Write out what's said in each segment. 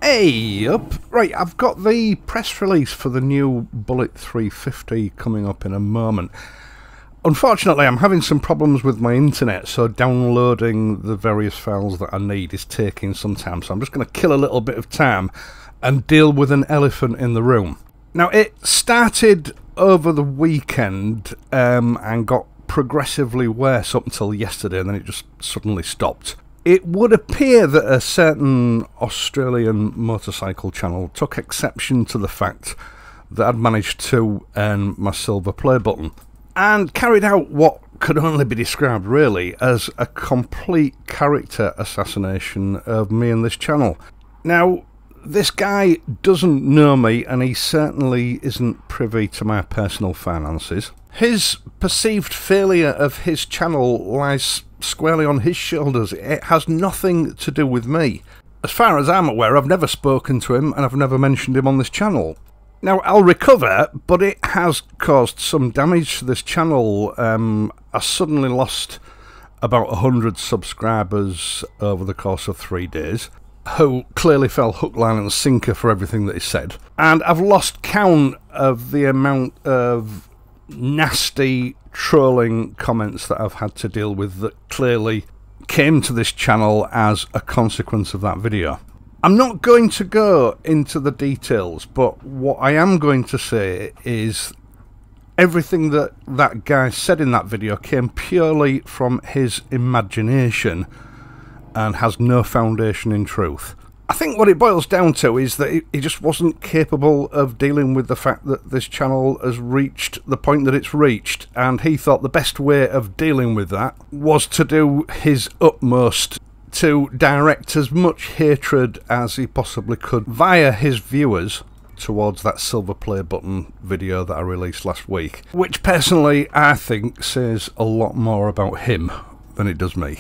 Hey up! Right, I've got the press release for the new Bullet 350 coming up in a moment. Unfortunately, I'm having some problems with my internet, so downloading the various files that I need is taking some time, so I'm just going to kill a little bit of time and deal with an elephant in the room. Now, it started over the weekend and got progressively worse up until yesterday, and then it just suddenly stopped. It would appear that a certain Australian motorcycle channel took exception to the fact that I'd managed to earn my silver play button and carried out what could only be described really as a complete character assassination of me and this channel. Now, this guy doesn't know me, and he certainly isn't privy to my personal finances. His perceived failure of his channel lies squarely on his shoulders. It has nothing to do with me. As far as I'm aware, I've never spoken to him and I've never mentioned him on this channel. Now, I'll recover, but it has caused some damage to this channel. I suddenly lost about 100 subscribers over the course of 3 days, who clearly fell hook, line and sinker for everything that he said. And I've lost count of the amount of nasty trolling comments that I've had to deal with that clearly came to this channel as a consequence of that video. I'm not going to go into the details, but what I am going to say is everything that that guy said in that video came purely from his imagination and has no foundation in truth. I think what it boils down to is that he just wasn't capable of dealing with the fact that this channel has reached the point that it's reached, and he thought the best way of dealing with that was to do his utmost to direct as much hatred as he possibly could via his viewers towards that silver play button video that I released last week, which personally I think says a lot more about him than it does me.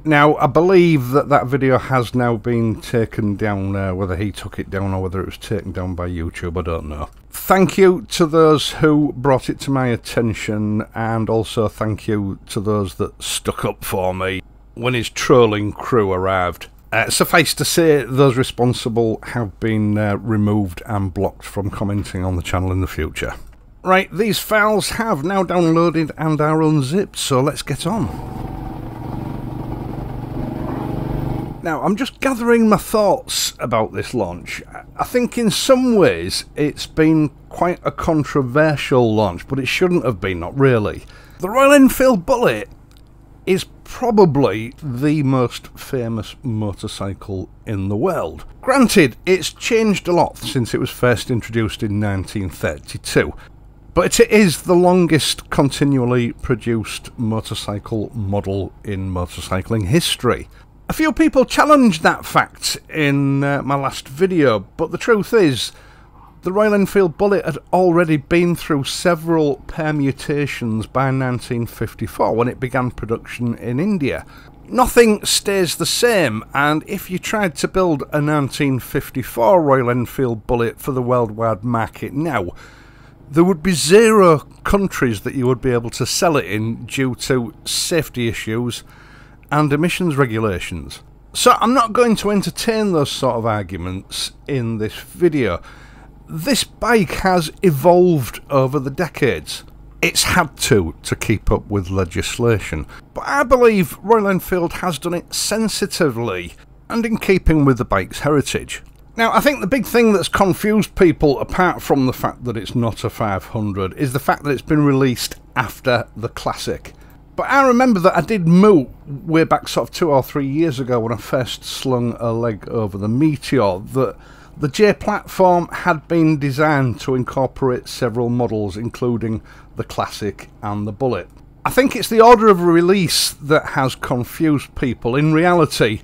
Now, I believe that that video has now been taken down, whether he took it down or whether it was taken down by YouTube, I don't know. Thank you to those who brought it to my attention, and also thank you to those that stuck up for me when his trolling crew arrived. Suffice to say, those responsible have been removed and blocked from commenting on the channel in the future. Right, these files have now downloaded and are unzipped, so let's get on. Now, I'm just gathering my thoughts about this launch. I think in some ways it's been quite a controversial launch, but it shouldn't have been, not really. The Royal Enfield Bullet is probably the most famous motorcycle in the world. Granted, it's changed a lot since it was first introduced in 1932, but it is the longest continually produced motorcycle model in motorcycling history. A few people challenged that fact in my last video, but the truth is, the Royal Enfield Bullet had already been through several permutations by 1954 when it began production in India. Nothing stays the same, and if you tried to build a 1954 Royal Enfield Bullet for the worldwide market now, there would be 0 countries that you would be able to sell it in due to safety issues and emissions regulations. So I'm not going to entertain those sort of arguments in this video. This bike has evolved over the decades. It's had to keep up with legislation, but I believe Royal Enfield has done it sensitively and in keeping with the bike's heritage. Now, I think the big thing that's confused people, apart from the fact that it's not a 500, is the fact that it's been released after the Classic. But I remember that I did moot way back sort of 2 or 3 years ago when I first slung a leg over the Meteor that the J platform had been designed to incorporate several models, including the Classic and the Bullet. I think it's the order of release that has confused people. In reality,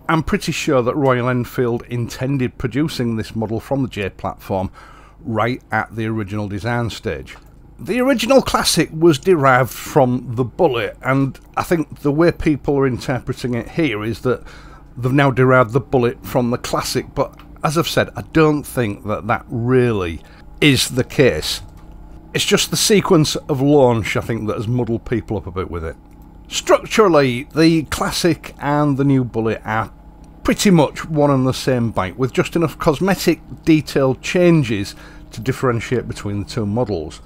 I'm pretty sure that Royal Enfield intended producing this model from the J platform right at the original design stage. The original Classic was derived from the Bullet, and I think the way people are interpreting it here is that they've now derived the Bullet from the Classic, but as I've said, I don't think that that really is the case. It's just the sequence of launch, I think, that has muddled people up a bit with it. Structurally, the Classic and the new Bullet are pretty much one and the same bike, with just enough cosmetic detail changes to differentiate between the two models.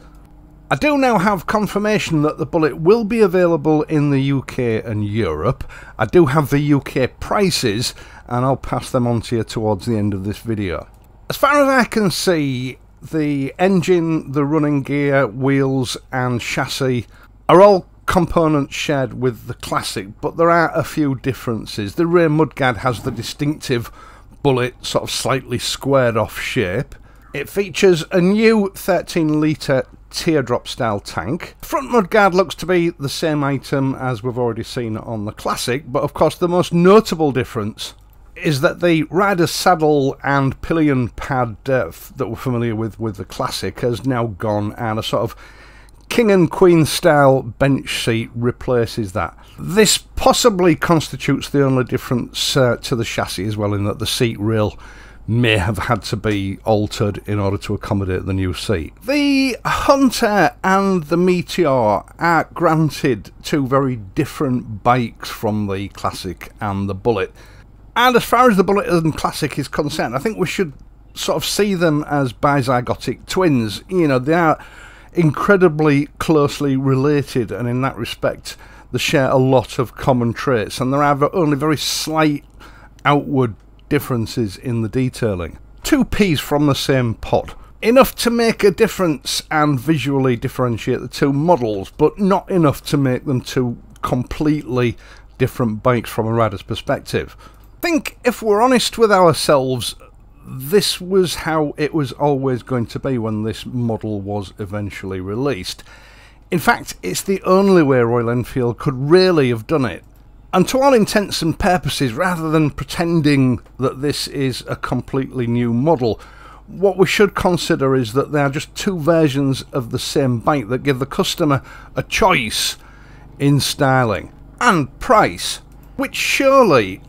I do now have confirmation that the Bullet will be available in the UK and Europe. I do have the UK prices, and I'll pass them on to you towards the end of this video. As far as I can see, the engine, the running gear, wheels and chassis are all components shared with the Classic, but there are a few differences. The rear mudguard has the distinctive Bullet sort of slightly squared off shape. It features a new 13-litre teardrop style tank. The front mudguard looks to be the same item as we've already seen on the Classic, but of course the most notable difference is that the rider's saddle and pillion pad that we're familiar with the Classic has now gone, and a sort of King and Queen style bench seat replaces that. This possibly constitutes the only difference to the chassis as well, in that the seat rail may have had to be altered in order to accommodate the new seat. The Hunter and the Meteor are granted two very different bikes from the Classic and the Bullet. And as far as the Bullet and Classic is concerned, I think we should sort of see them as bizygotic twins. You know, they are incredibly closely related, and in that respect they share a lot of common traits, and there are only very slight outward differences in the detailing. Two peas from the same pot. Enough to make a difference and visually differentiate the two models, but not enough to make them two completely different bikes from a rider's perspective. I think if we're honest with ourselves, this was how it was always going to be when this model was eventually released. In fact, it's the only way Royal Enfield could really have done it. And to all intents and purposes, rather than pretending that this is a completely new model, what we should consider is that they are just two versions of the same bike that give the customer a choice in styling and price, which surely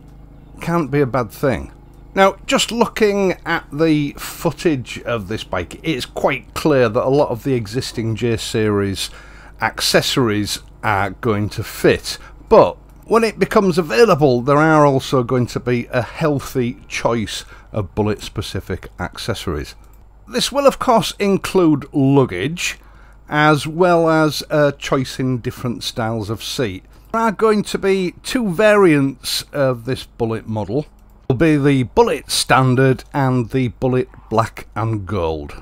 can't be a bad thing. Now, just looking at the footage of this bike, it's quite clear that a lot of the existing J-Series accessories are going to fit, but when it becomes available, there are also going to be a healthy choice of Bullet-specific accessories. This will, of course, include luggage, as well as a choice in different styles of seat. There are going to be two variants of this Bullet model. Will be the Bullet Standard and the Bullet Black and Gold.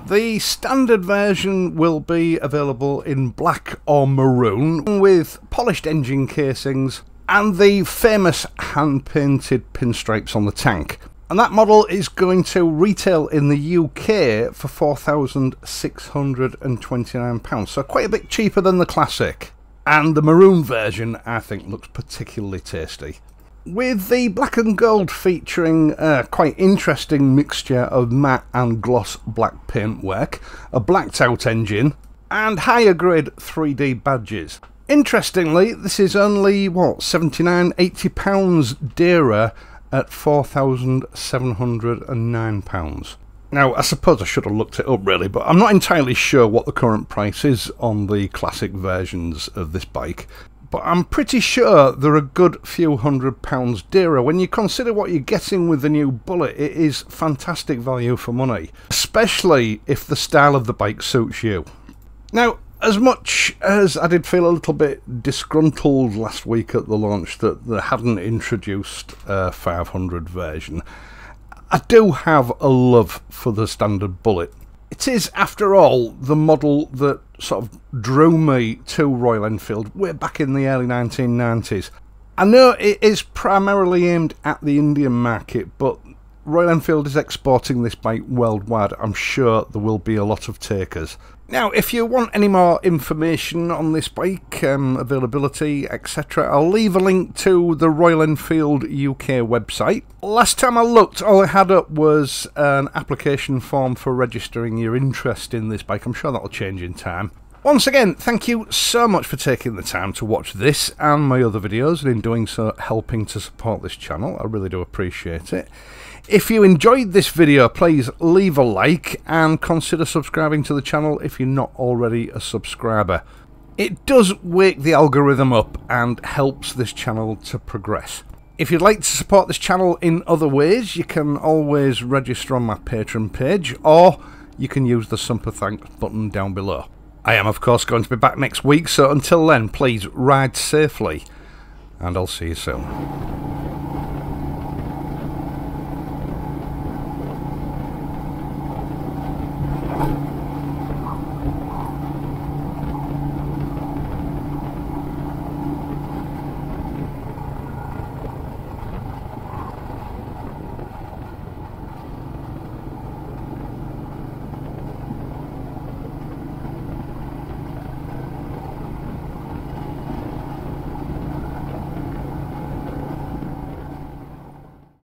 The standard version will be available in black or maroon, with polished engine casings and the famous hand-painted pinstripes on the tank. And that model is going to retail in the UK for £4,629, so quite a bit cheaper than the Classic. And the maroon version, I think, looks particularly tasty. With the black and gold featuring a quite interesting mixture of matte and gloss black paintwork, a blacked out engine, and higher grade 3D badges. Interestingly, this is only, what, £79–80 dearer at £4,709. Now, I suppose I should have looked it up really, but I'm not entirely sure what the current price is on the Classic versions of this bike. But I'm pretty sure they're a good few £100 dearer. When you consider what you're getting with the new Bullet, it is fantastic value for money, especially if the style of the bike suits you. Now, as much as I did feel a little bit disgruntled last week at the launch that they hadn't introduced a 500 version, I do have a love for the standard Bullet. It is, after all, the model that sort of drew me to Royal Enfield way back in the early 1990s. I know it is primarily aimed at the Indian market, but Royal Enfield is exporting this bike worldwide. I'm sure there will be a lot of takers. Now, if you want any more information on this bike, availability, etc., I'll leave a link to the Royal Enfield UK website. Last time I looked, all I had up was an application form for registering your interest in this bike. I'm sure that'll change in time. Once again, thank you so much for taking the time to watch this and my other videos, and in doing so helping to support this channel. I really do appreciate it. If you enjoyed this video, please leave a like and consider subscribing to the channel if you're not already a subscriber. It does wake the algorithm up and helps this channel to progress. If you'd like to support this channel in other ways, you can always register on my Patreon page, or you can use the Super Thanks button down below. I am, of course, going to be back next week, so until then, please ride safely, and I'll see you soon.